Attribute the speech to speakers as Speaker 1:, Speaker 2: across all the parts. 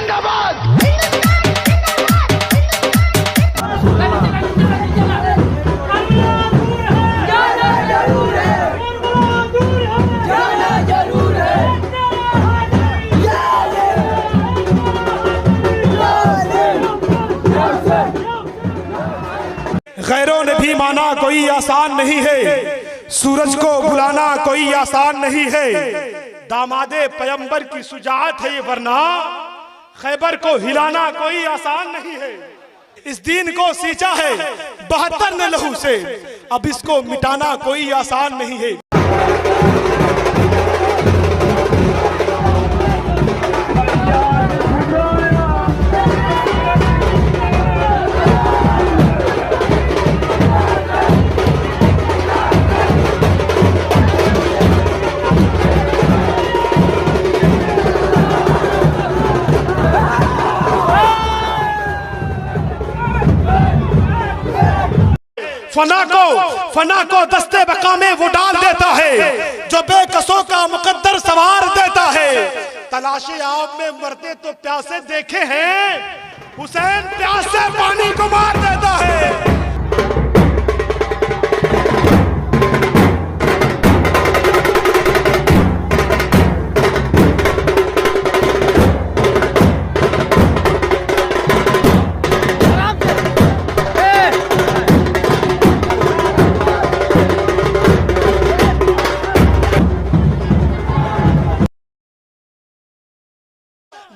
Speaker 1: जिंदाबाद।
Speaker 2: गैरों ने भी माना कोई आसान नहीं है, सूरज को बुलाना कोई आसान नहीं है। दामादे पैगंबर की शुजाअत है ये, वरना खैबर को हिलाना कोई आसान नहीं है। इस दीन को सींचा है 72 ने लहू से, अब इसको मिटाना कोई आसान नहीं है। फना को दस्ते बका में वो डाल देता है, जो बेकसों का मुकद्दर सवार देता है। तलाशे आब में मरते तो प्यासे देखे हैं, हुसैन प्यास से पानी को मार देता है।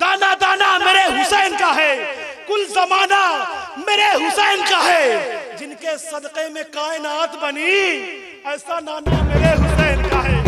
Speaker 2: दाना दाना मेरे हुसैन का है, कुल जमाना मेरे हुसैन का है। जिनके सदक़े में कायनात बनी, ऐसा नाना मेरे हुसैन का है।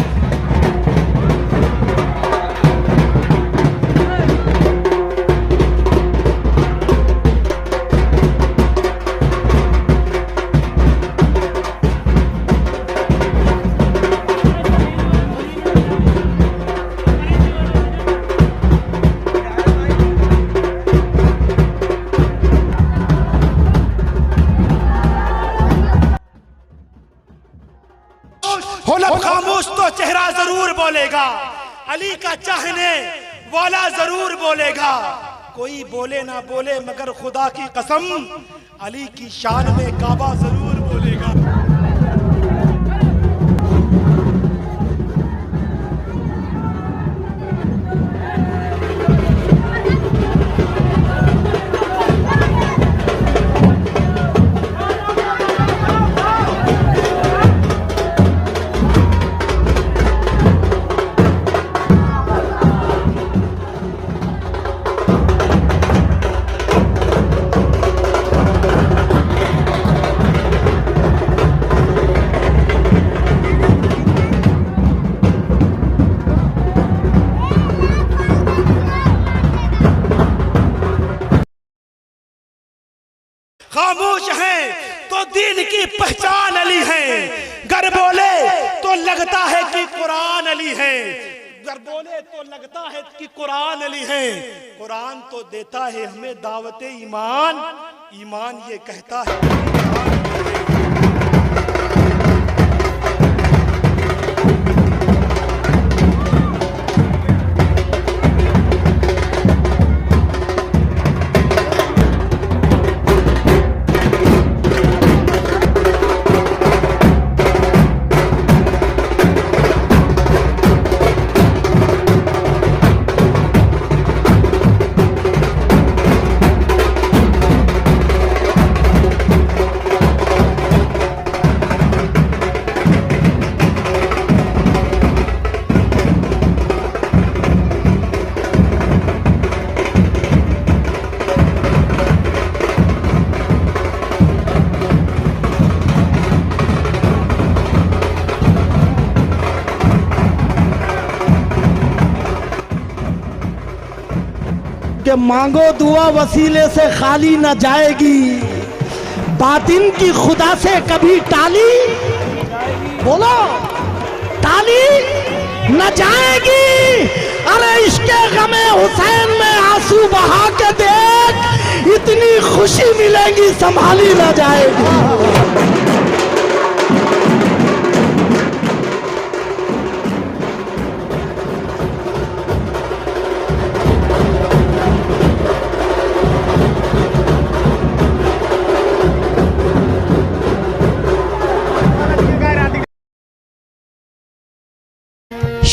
Speaker 2: खामोश तो चेहरा जरूर बोलेगा, अली का चाहने वाला जरूर बोलेगा। कोई बोले ना बोले मगर खुदा की कसम, अली की शान में काबा जरूर बोलेगा। खामोश हैं तो दीन की पहचान अली है, गर बोले तो लगता है कि कुरान अली है। गर बोले तो लगता है कि कुरान अली है। कुरान तो देता है हमें दावत ईमान, ईमान ये कहता है
Speaker 3: कि मांगो दुआ वसीले से खाली न जाएगी, बातिन की खुदा से कभी टाली, बोलो टाली न जाएगी। अरे इश्क़े गमे हुसैन में आंसू बहा के देख, इतनी खुशी मिलेगी संभाली न जाएगी।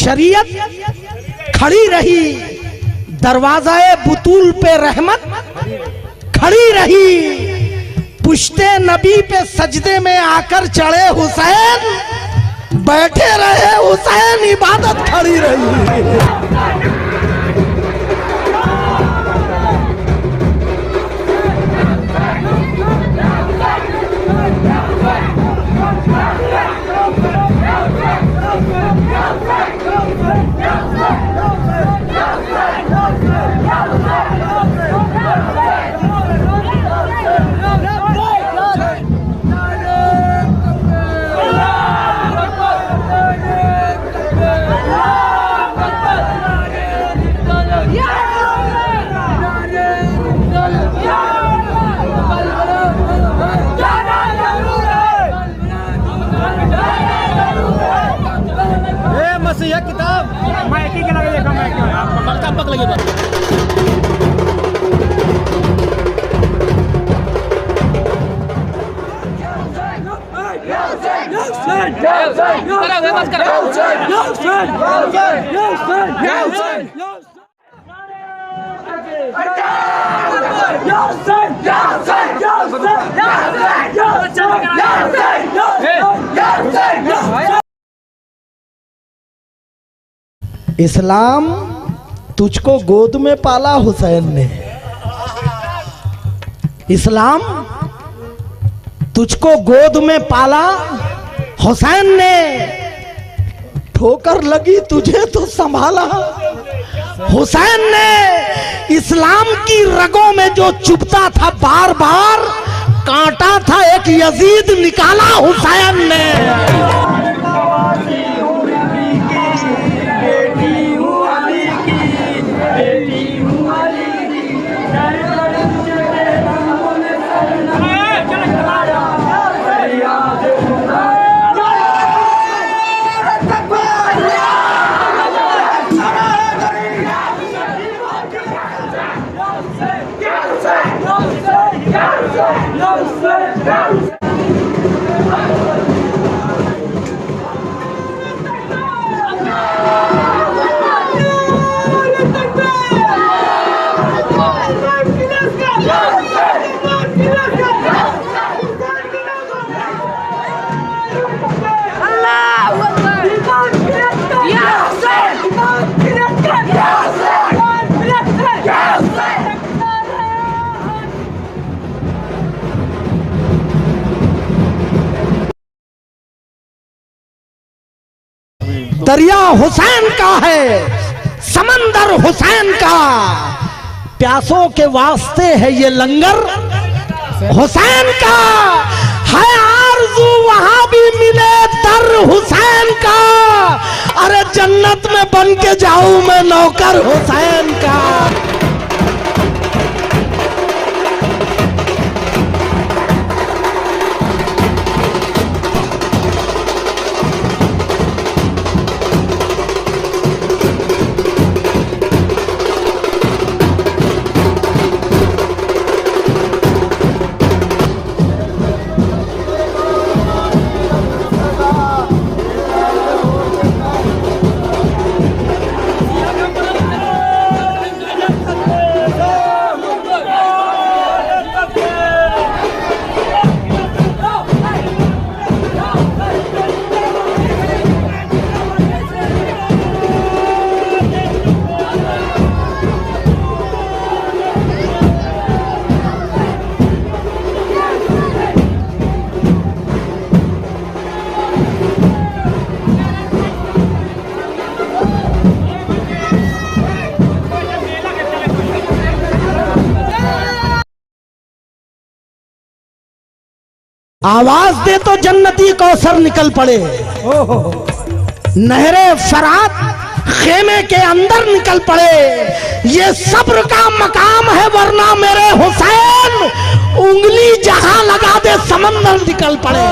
Speaker 3: शरीयत खड़ी रही, दरवाज़ाए बुतूल पे रहमत खड़ी रही, पुश्ते नबी पे सजदे में आकर चढ़े हुसैन, बैठे रहे हुसैन, इबादत खड़ी रही। इस्लाम तुझको गोद में पाला हुसैन ने, इस्लाम तुझको गोद में पाला हुसैन ने, ठोकर लगी तुझे तो संभाला हुसैन ने। इस्लाम की रगों में जो चुभता था बार बार, कांटा था एक यजीद निकाला हुसैन ने। दरिया हुसैन का है, समंदर हुसैन का, प्यासों के वास्ते है ये लंगर हुसैन का, है आरज़ू वहां भी मिले दर हुसैन का, अरे जन्नत में बन के जाऊं मैं नौकर हुसैन का। आवाज दे तो जन्नती कौसर निकल पड़े, नहरे फरात खेमे के अंदर निकल पड़े, ये सब्र का मकाम है वरना मेरे हुसैन उंगली जहां लगा दे समंदर निकल पड़े।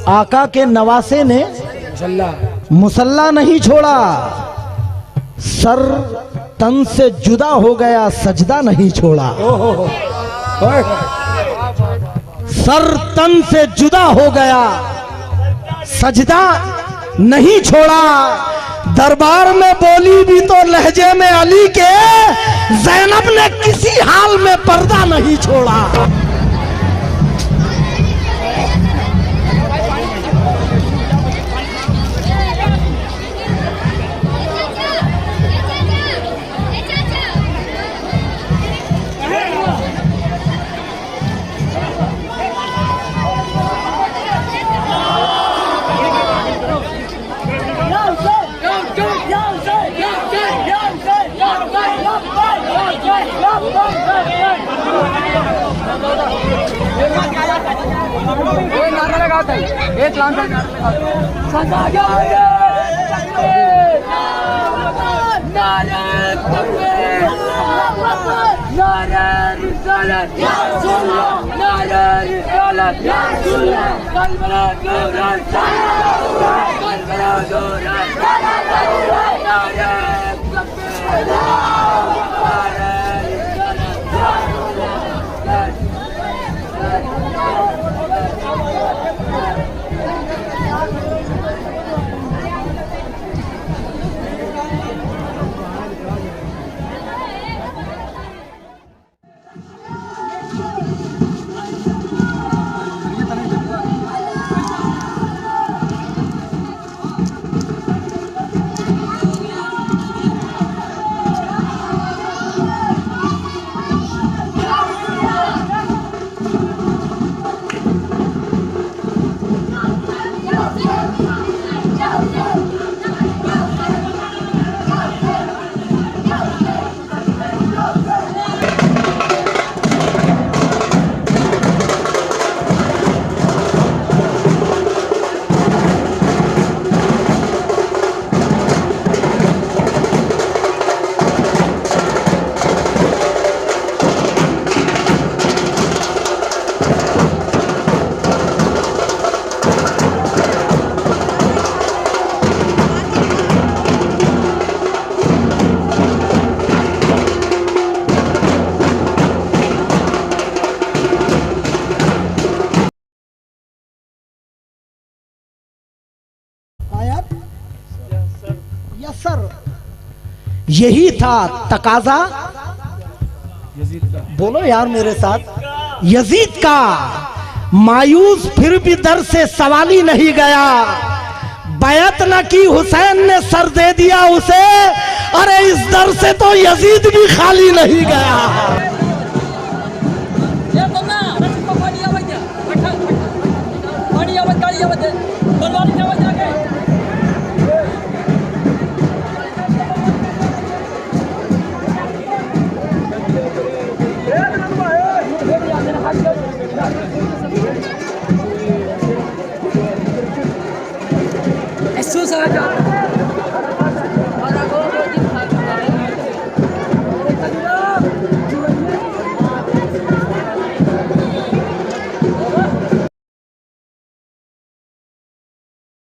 Speaker 3: आका के नवासे ने मुसल्ला नहीं छोड़ा, सर तन से जुदा हो गया, सजदा नहीं छोड़ा। सर तन से जुदा हो गया, सजदा नहीं छोड़ा। दरबार में बोली भी तो लहजे में अली के, ज़ैनब ने किसी हाल में पर्दा नहीं छोड़ा। यही था तकाजा, बोलो यार मेरे साथ, यजीद का। मायूस फिर भी दर से सवाल ही नहीं गया, बैत न की हुसैन ने सर दे दिया उसे। अरे इस दर से तो यजीद भी खाली नहीं गया।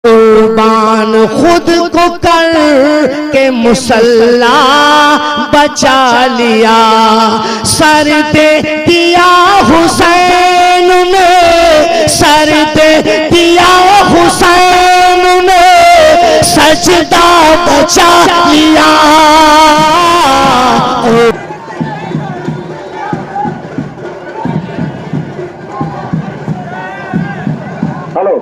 Speaker 3: कुर्बान खुद को कर के मुसल्ला बचा लिया, सर दे दिया हुसैन ने, सर दे दिया हुसैन ने, सजदा बचा लिया।
Speaker 1: हेलो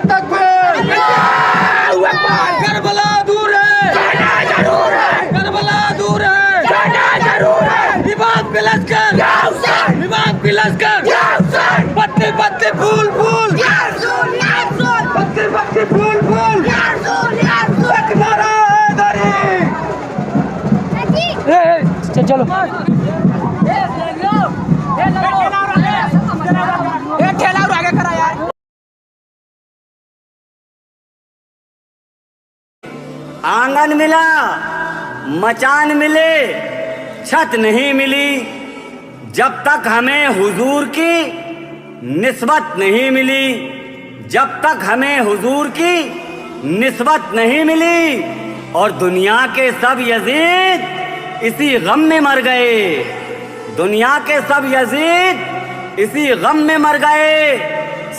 Speaker 4: तकबीर पत्ती पत्ती फूल फूल पत्ती पत्ती फूल फूल एक नारा हैदरी। चलो ठेला और आगे करा यार।
Speaker 5: आंगन मिला मचान मिले छत नहीं मिली, जब तक हमें हुजूर की निस्बत नहीं मिली, जब तक हमें हुजूर की निस्बत नहीं मिली। और दुनिया के सब यजीद इसी गम में मर गए, दुनिया के सब यजीद इसी गम में मर गए।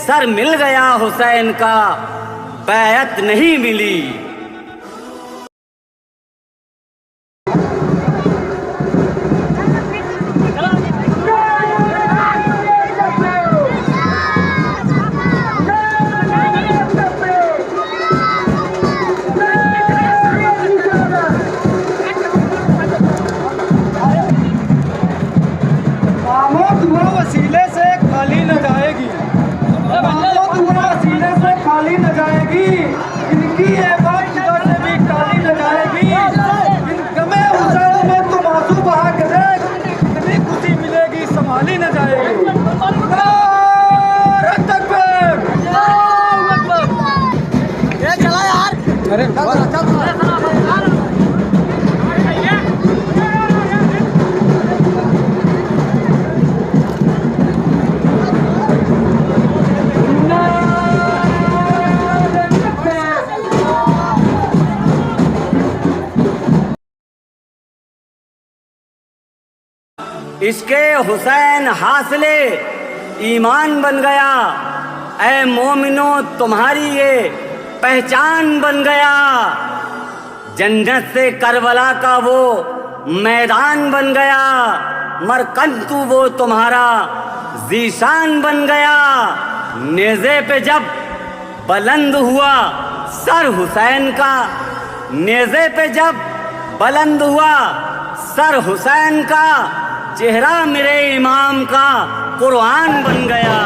Speaker 5: सर मिल गया हुसैन का, बैअत नहीं मिली।
Speaker 4: वसीले से खाली न जाएगी, वसीले से खाली न जाएगी। इनकी ये बात किधर से भी खाली न जाएगी। इन गमे हुसैन में तुम आंसू बहा के देख, इतनी खुशी मिलेगी संभाली न जाएगी। नारे तकबीर। ये चला यार। अरे
Speaker 5: इसके हुसैन हासिले ईमान बन गया। ऐ मोमिनो तुम्हारी ये पहचान बन गया। जन्नत से करबला का वो मैदान बन गया। मरकंतु वो तुम्हारा जीशान बन गया। नेज़े पे जब बुलंद हुआ सर हुसैन का, नेज़े पे जब बुलंद हुआ सर हुसैन का, चेहरा मेरे इमाम का कुर्आन बन गया।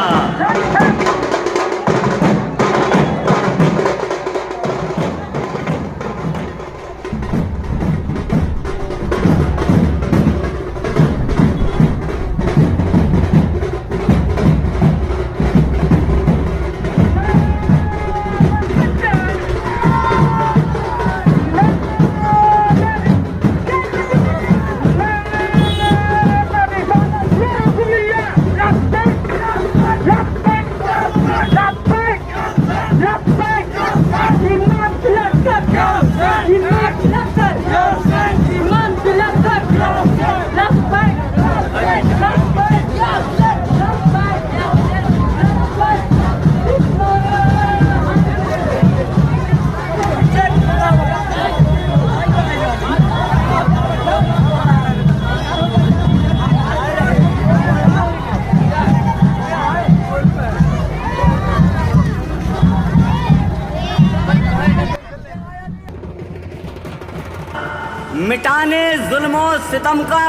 Speaker 5: मिटाने जुल्मो सितम का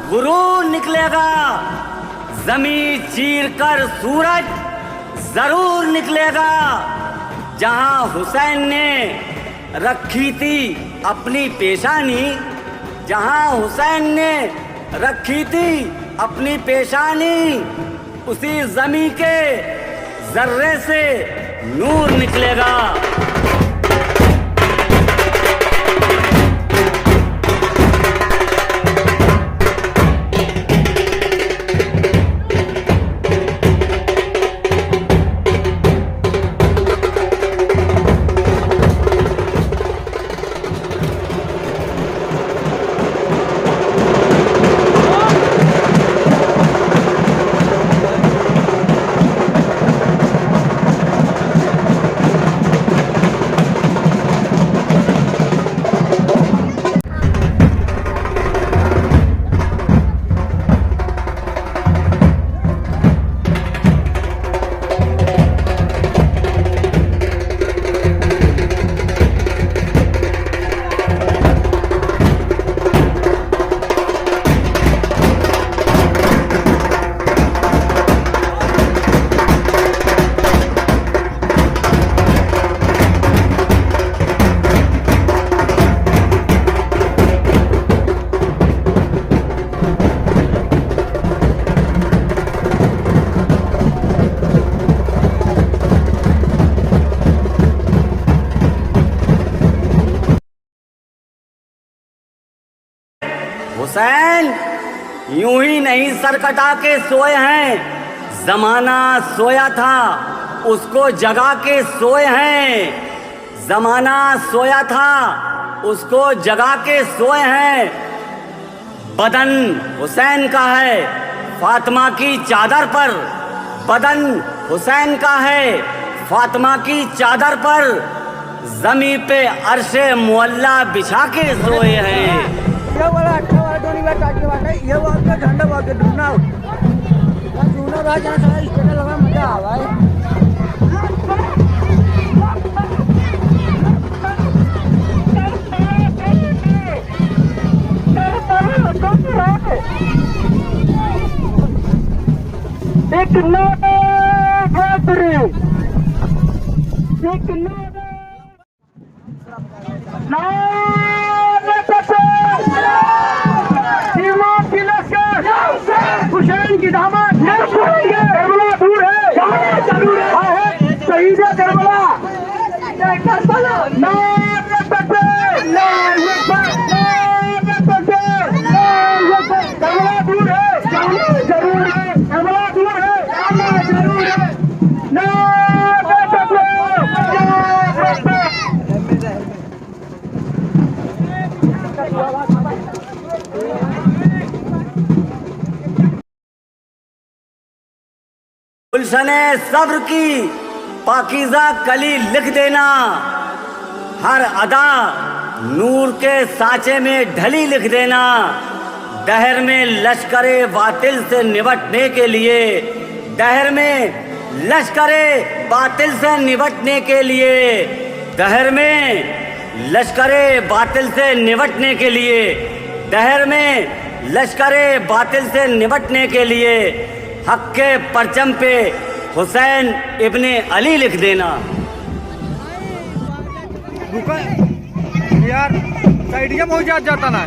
Speaker 5: गुरूर निकलेगा। ज़मीं चीर कर सूरज जरूर निकलेगा। जहां हुसैन ने रखी थी अपनी पेशानी, जहां हुसैन ने रखी थी अपनी पेशानी, उसी ज़मीं के जर्रे से नूर निकलेगा। हुसैन यूं ही नहीं सर कटा के सोए हैं, जमाना सोया था उसको जगा के सोए हैं। जमाना सोया था उसको जगा के सोए हैं। बदन हुसैन का है फातिमा की चादर पर, बदन हुसैन का है फातिमा की चादर पर, जमी पे अर्शे मुअल्ला बिछा के सोए हैं।
Speaker 4: ये वाला अच्छा वाला तो नहीं बैठा के वाला, ये वाला झंडा वाला ढूंढना रहा जहाँ सारा स्टेटर लगा, मजा आ रहा है। एक हुसैन की दामन करबला दूर है, शहीद करबला करबला दूर है, जरूर है, करबला दूर है, जरूर है।
Speaker 5: गुलशने सब्र की पाकीज़ा कली लिख देना, हर अदा नूर के साँचे में ढली लिख देना। दहर में लश्करे बातिल से निपटने के लिए, दहर में लश्करे बातिल से निपटने के लिए, दहर में लश्करे बातिल से निपटने के लिए, दहर में लश्करे बातिल से निपटने के लिए हक के परचम पे हुसैन इब्ने अली लिख देना।
Speaker 4: रुका यार, साइड में हो जाता ना।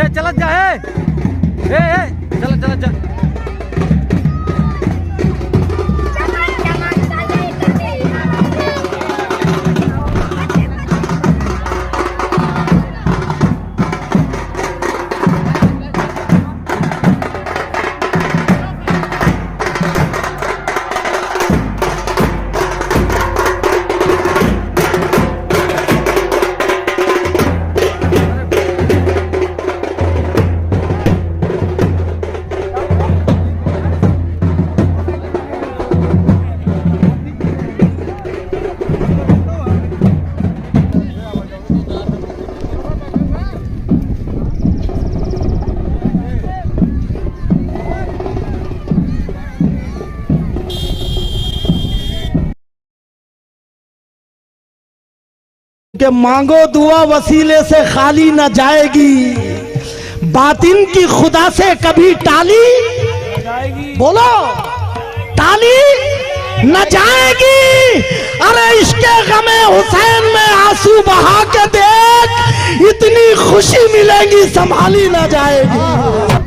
Speaker 4: चलत जा है, चल चल चल।
Speaker 3: कि मांगो दुआ वसीले से खाली न जाएगी, बातिन की खुदा से कभी टाली, बोलो टाली न जाएगी। अरे इश्के गमे हुसैन में आंसू बहा के देख, इतनी खुशी मिलेगी संभाली न जाएगी।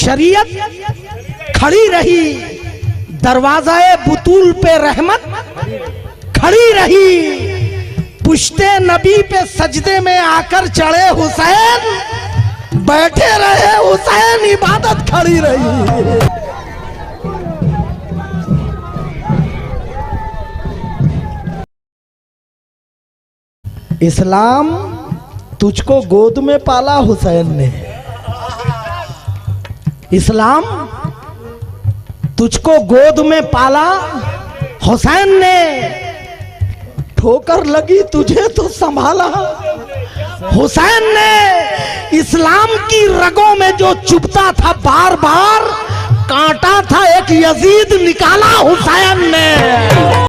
Speaker 3: शरीयत खड़ी रही, दरवाज़ाए बुतूल पे रहमत खड़ी रही, पुश्ते नबी पे सजदे में आकर चढ़े हुसैन, बैठे रहे हुसैन, इबादत खड़ी रही। इस्लाम तुझको गोद में पाला हुसैन ने, इस्लाम तुझको गोद में पाला हुसैन ने, ठोकर लगी तुझे तो संभाला हुसैन ने। इस्लाम की रगों में जो चुभता था बार बार, कांटा था एक यजीद निकाला हुसैन ने।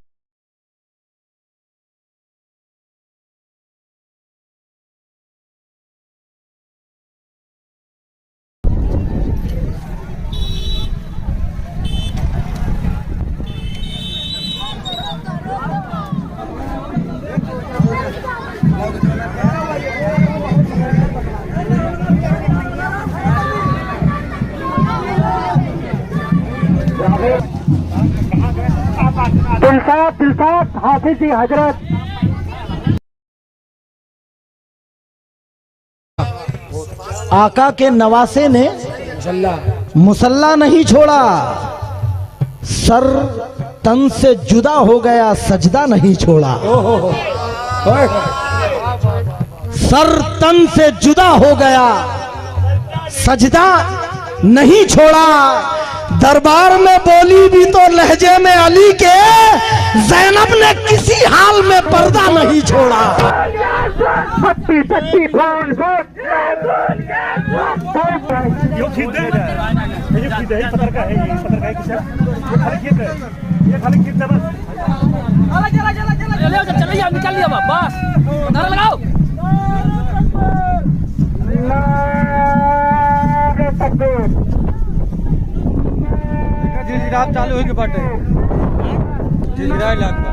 Speaker 1: दिलसाद हाफिज हजरत।
Speaker 3: आका के नवासे ने मुसल्ला नहीं छोड़ा, सर तन से जुदा हो गया, सजदा नहीं छोड़ा। सर तन से जुदा हो गया, सजदा नहीं छोड़ा। दरबार में बोली भी तो लहजे में अली के, ज़ैनब ने किसी हाल में पर्दा नहीं छोड़ा।
Speaker 6: निकाल लिया बस, नारा लगाओ।
Speaker 4: जिराब चालू होगी बाटे, जिराब लगता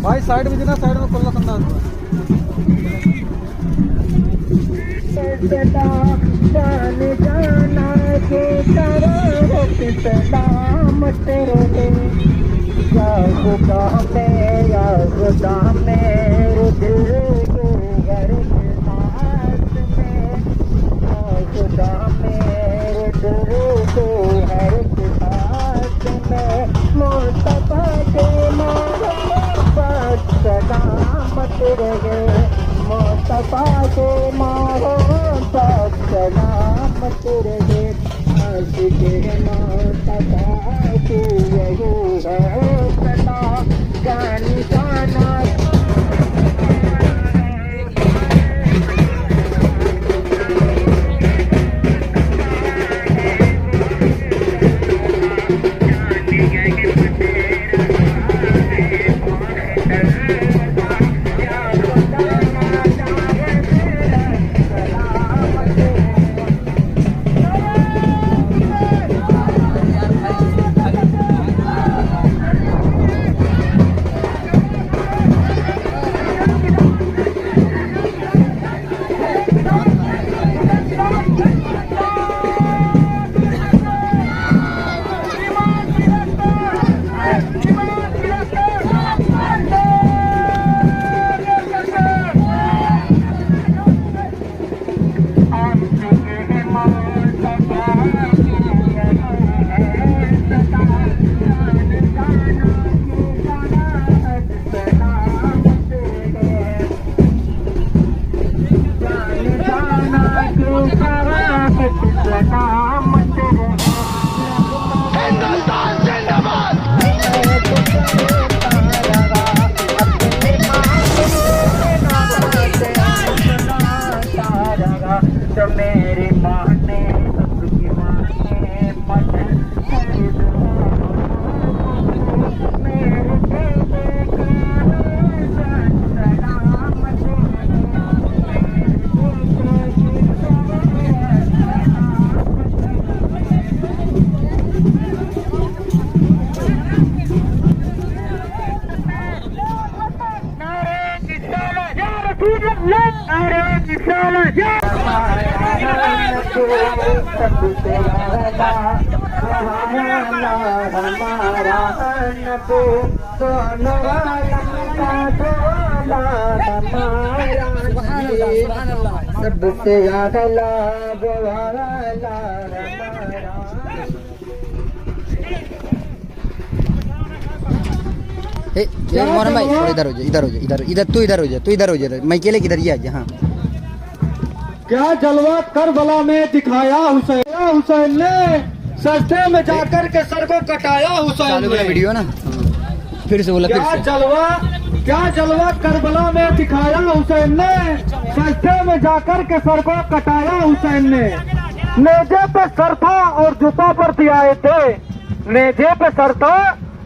Speaker 4: भाई, साइड में देना, साइड में खुला संदाज। जाना के सलामत रहे, या खुदा मेरे दिल के हर ख्याल में, या खुदा मेरे दिल के हर ख्याल में, मुस्तफा के मोहब्बत सलामत रहे, मुस्तफा के मोहब्बत सलामत रहे। आशिक़े मुस्तफा की यही है सदा, जानी जाना।
Speaker 1: सबसे अगला वाला
Speaker 7: मोहन भाई थोड़ा इधर हो जा, इधर हो जा, इधर इधर तू इधर हो जा, तू इधर हो जा, मैं अकेले किधर ही आ जा। हाँ
Speaker 4: क्या जलवा करबला में दिखाया हुसैन ने सस्ते में जाकर के सर को कटाया हुसैन
Speaker 7: चालू वाला
Speaker 4: ने।
Speaker 7: वीडियो ना, फिर से बोला, फिर से।
Speaker 4: क्या जलवा करबला में दिखाया हुसैन ने सस्ते में जाकर के सर को कटाया हुसैन ने। नेजे पे सर था और जुबा पर भी आए थे, नेजे पे सर था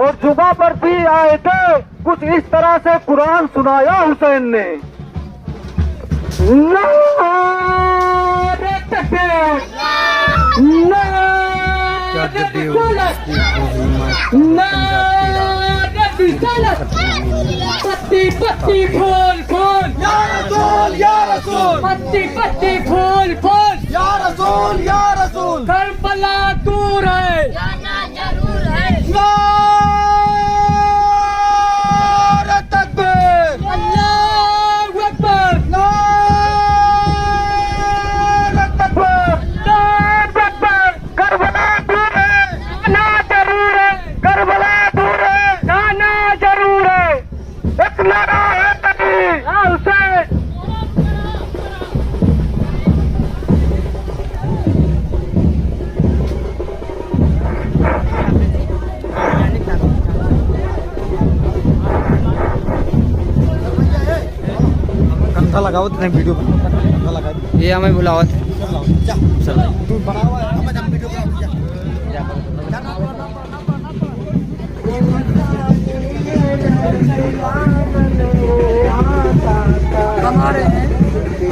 Speaker 4: और जुबा पर भी आए थे, कुछ इस तरह से कुरान सुनाया हुसैन ने। नारे तकबीर, नारे रिसालत, नारे रिसालत, पत्ती पत्ती फूल फूल, या रसूल या रसूल, पत्ती पत्ती फूल फूल, या रसूल या रसूल, करबला दूर है, जाना जरूर है। नारे तकबीर, अल्लाहू अकबर, नारे तकबीर, नारे तकबीर, करबला दूर है, जाना जरूर है, करबला दूर है, जाना जरूर है। एक नारा है तकबीर, या हुसैन। कंधा लगाओ तो वीडियो कंधा लगा
Speaker 7: ये हमें बुलावत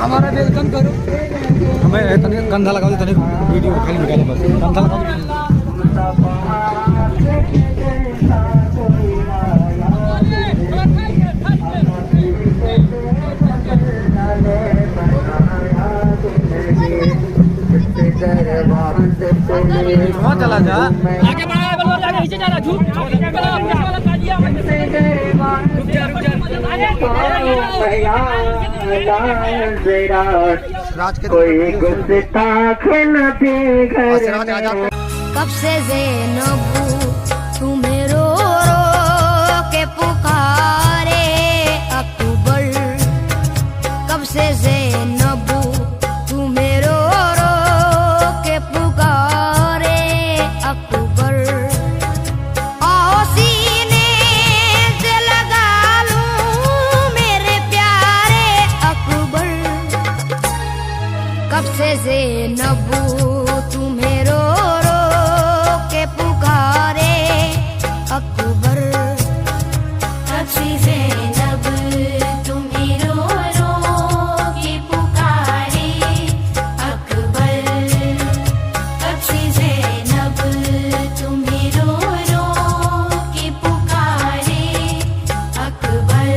Speaker 7: हमारा वेलकम करो।
Speaker 4: हमें तनिक कंधा लगाओ तो तनिक वीडियो खाली निकालो बस कंधा लगाओ। कहाँ चला जा
Speaker 6: आगे बढ़ा बलवा आगे नीचे जा रहा झूठ वाला काट दिया
Speaker 7: राज के
Speaker 1: कोई गुस्ताख न देगा।
Speaker 8: कब से ज़ैनबू तुम्हें रो रो के पुकारे अकबर, कब से ज़ैनबू तुम्हें रो रो के पुकारे अकबर। आओ सीने से लगा लूं मेरे प्यारे अकबर, कब से ज़ैनबू तुम्हें रो रो के पुकारे अकबर, कब से ज़ैनब तुम्हें रो रो के पुकारे अकबर, कब से ज़ैनब तुम्हें रो रो के पुकारे अकबर।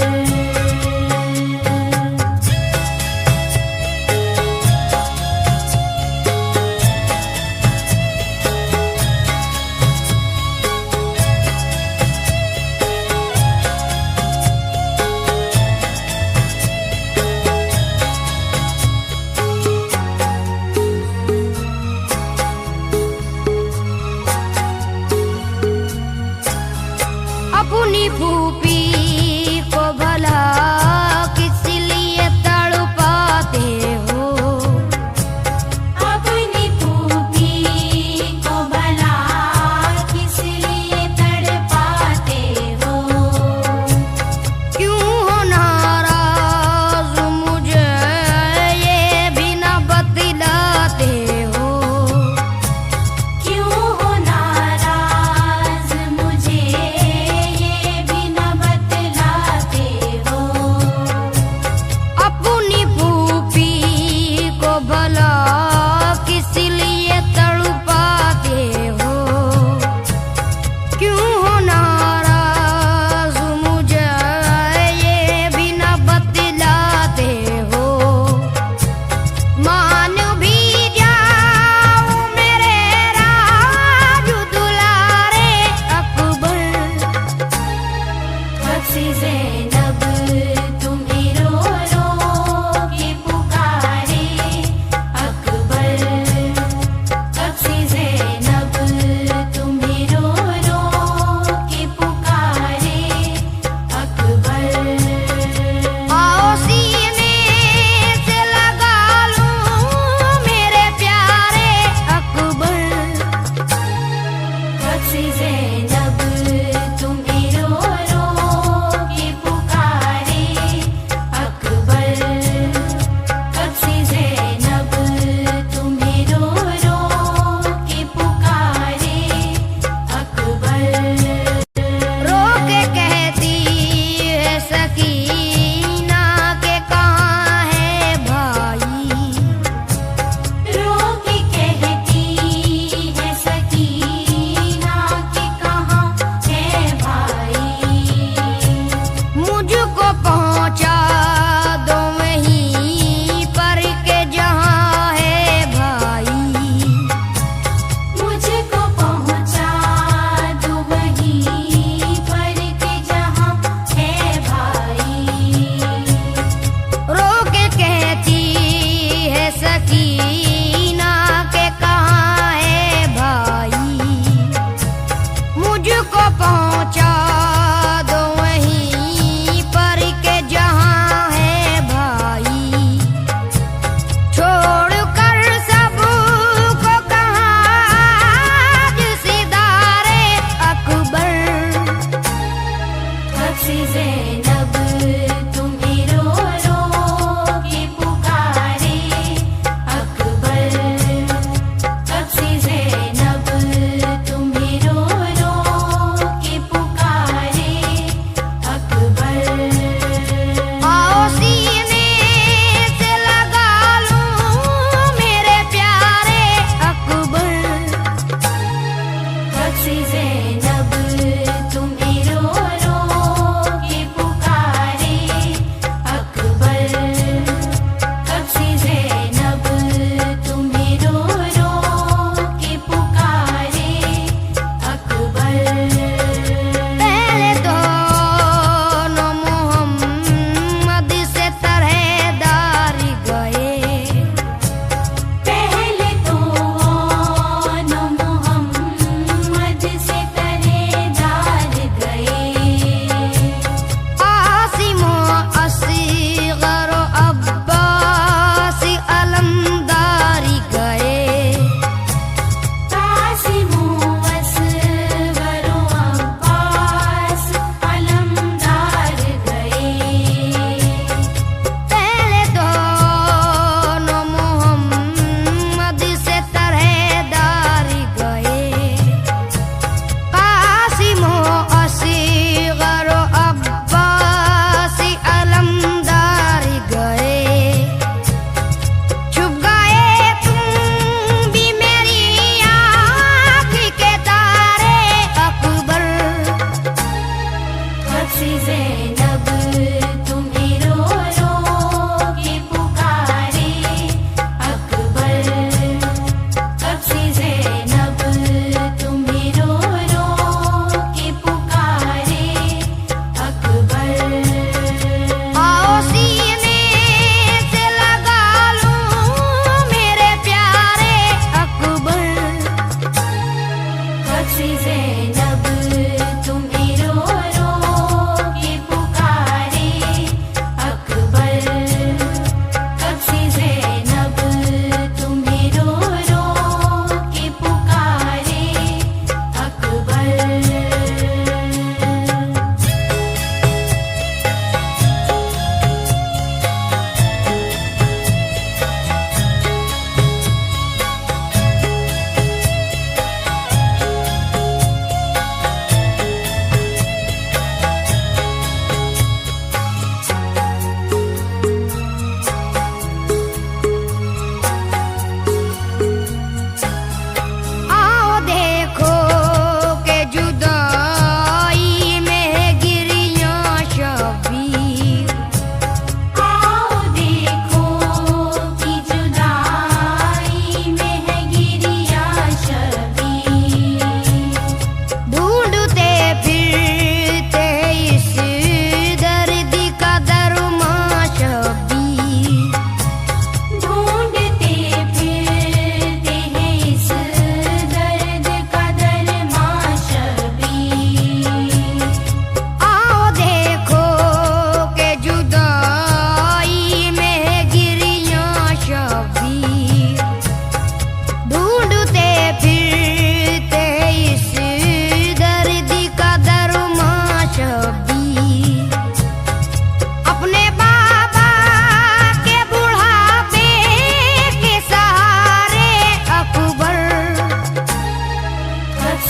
Speaker 8: अपनी फूफी को भला किस लिए तड़पाते हो, अपनी फूफी को भला किस लिए तड़पाते हो, क्यों हो नाराज मुझे ये भी न बतलाते हो, क्यों हो नाराज मुझे ये भी न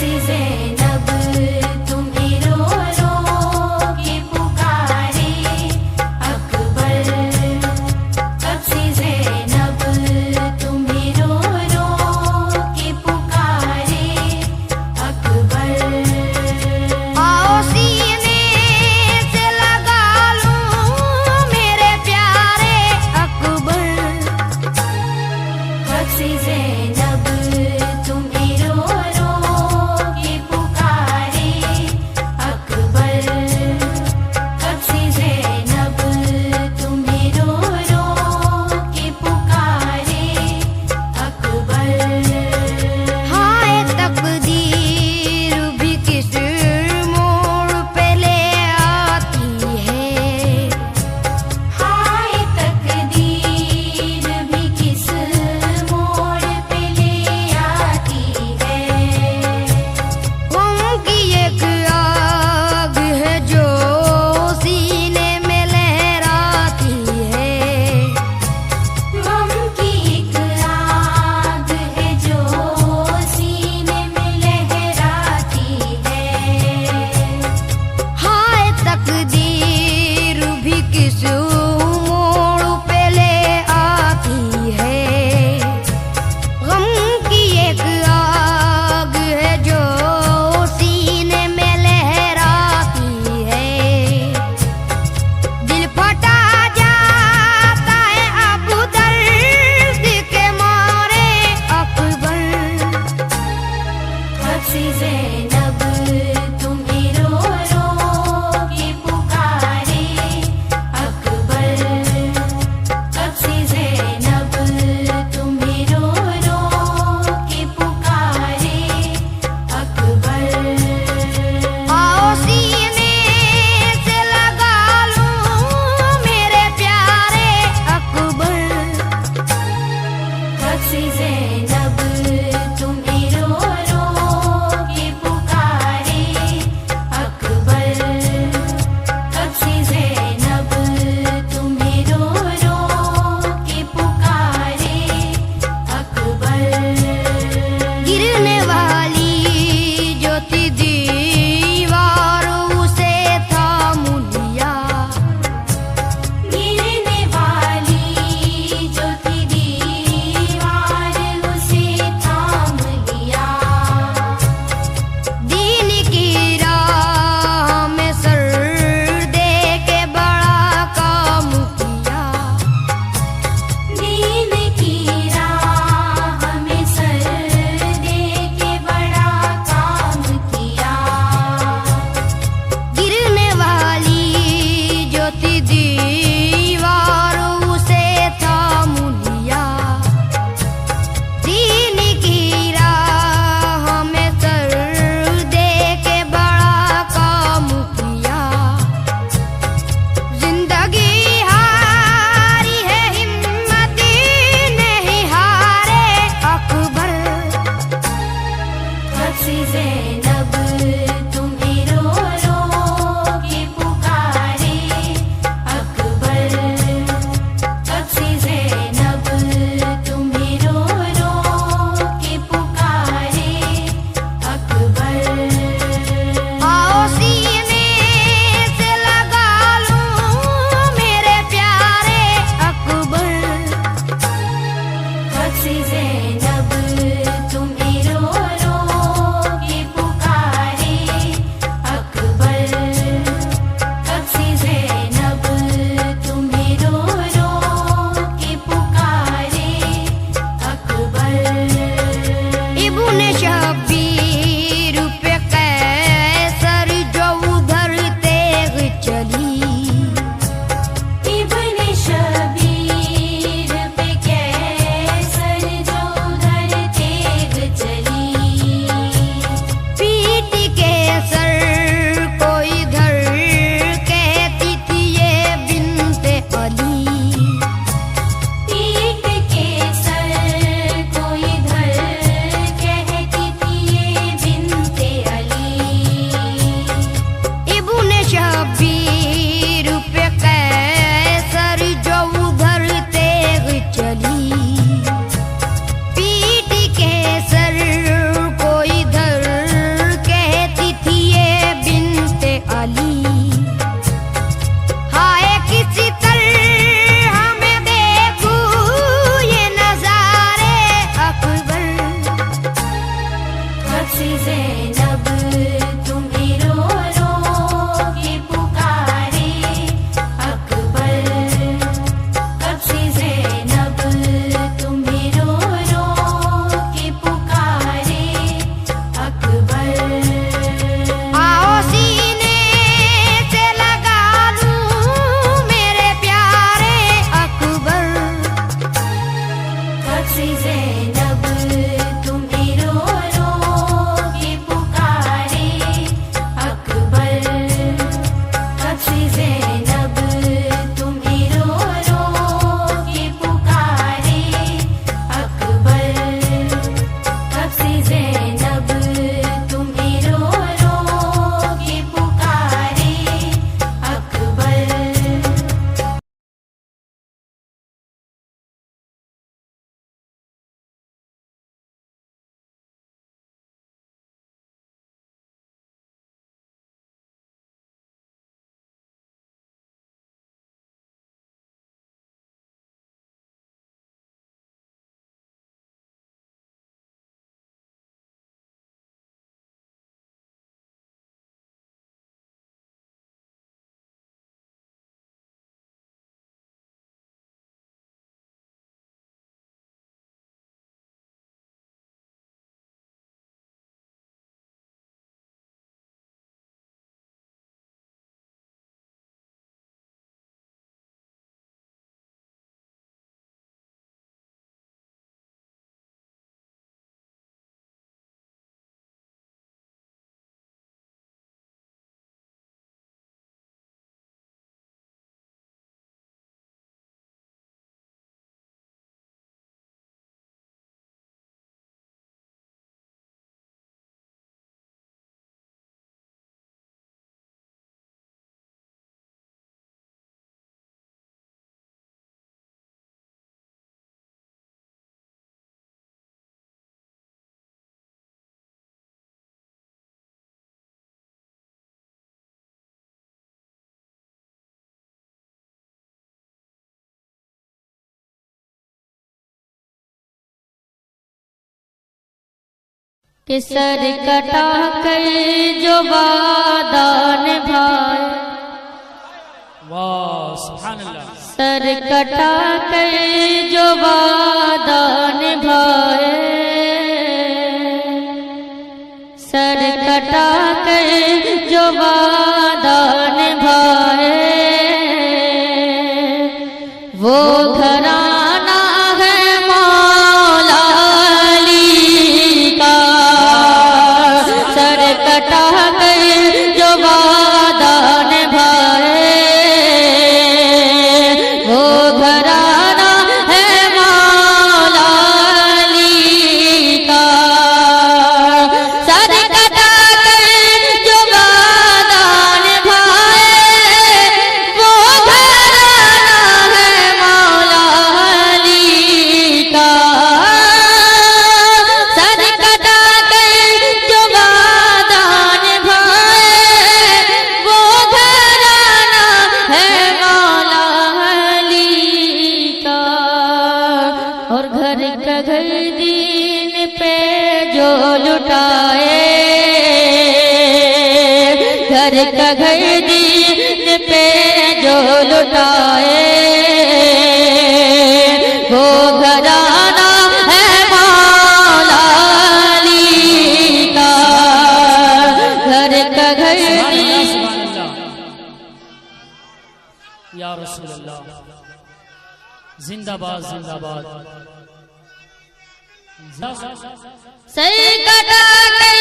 Speaker 8: सी ज़ैनब तुम्हें रो रो के पुकारे अकबर, कब सी ज़ैनब तुम्हें रो रो के पुकारे अकबर। आओ सीने से लगा लूं मेरे प्यारे अकबर, कब सी ज़ैनब तुम्हें रो रो के पुकारे सी ज़ैनब तुम्हें रो रो के पुकारे अकबर कब से ज़ैनब तुम्हें रो रो के पुकारे अकबर आओ सीने से लगा लूं मेरे प्यारे अकबर कब से ज़ैनब तुम्हें रो रो के पुकारे अकबर कब से ज़ैनब तुम्हें रो रो के पुकारे अकबर कब से ज़ैनब तुम्हें रो रो के पुकारे अकबर
Speaker 9: कि सर कटा कर जो वादा निभाए,
Speaker 6: वाह सुभान अल्लाह।
Speaker 9: सर कटा कर जो वादा निभाए, सर कटा कर जो वादा निभाए, वो घराना है मौला अली का। सर कटा कर जो वादा निभाए, वो घराना है मौला अली का। सर कटा कर जो वादा निभाए, वो घराना है मौला अली का। सर कटा कर जो वादा निभाए, वो घराना है मौला अली का। और घर का घर दीन पे जो लुटाए, घर का घर दीन पे जो लुटाए, वो घराना है मौला अली का। घर का घर दीन
Speaker 6: सुभान अल्लाह या रसूल अल्लाह। जिंदाबाद जिंदाबाद।
Speaker 9: सर कटा कर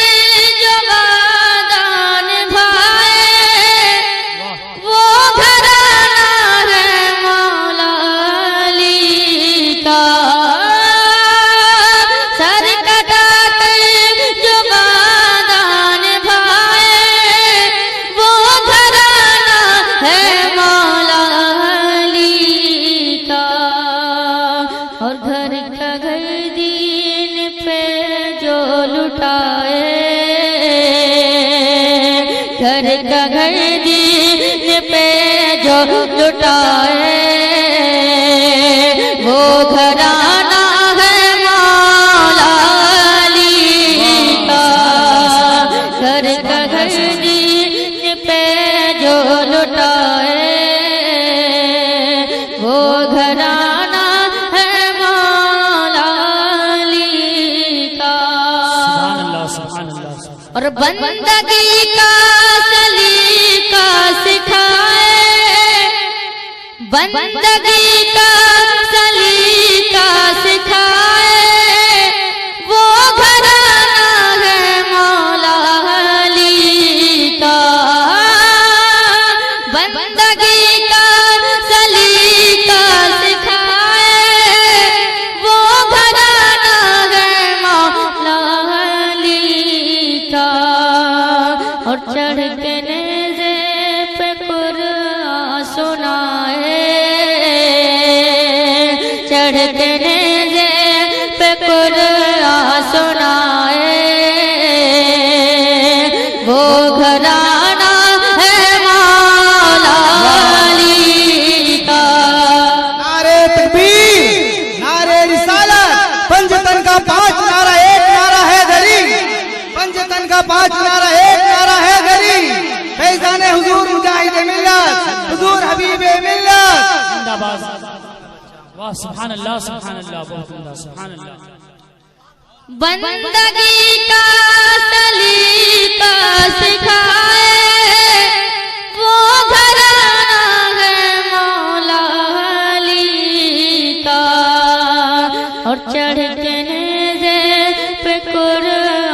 Speaker 9: जो वादा निभाए, वो घराना है मौला अली का। सर कटा कर जो वादा निभाए, वो घराना है मौला अली का। और घर का घर दीन पे जो लुटाए, घर का घर दीन पे जो लुटाए, वो घराना है मौला अली का। और बंदगी का सलीका सिखाए, बंदगी का सलीका सिखाए, वो घराना है मौला अली का। बंदगी का सलीका सिखाए, वो घराना है मौला अली का। और चढ़ के नेज़े पे कुरान सुनाए, चढ़ के नेज़े पे कुरान सुनाए, वो घराना है मौला अली का।
Speaker 3: नारे तकबीर, नारे रिसालत, पंजतन का 5 नारा, एक नारा है दरी, पंजतन का 5 नारा, एक नारा है दरी। फैजान हुजूर मुजाहिद मिल्लत, हुजूर हबीब मिल्लत
Speaker 6: जिंदाबाद। वाह सुभान अल्लाह, सुभान अल्लाह, बहुत उम्दा, सुभान अल्लाह।
Speaker 9: बंदगी का सलीका सिखाए, वो घराना है मौला अली का। और चढ़ के नेज़े पे कुरान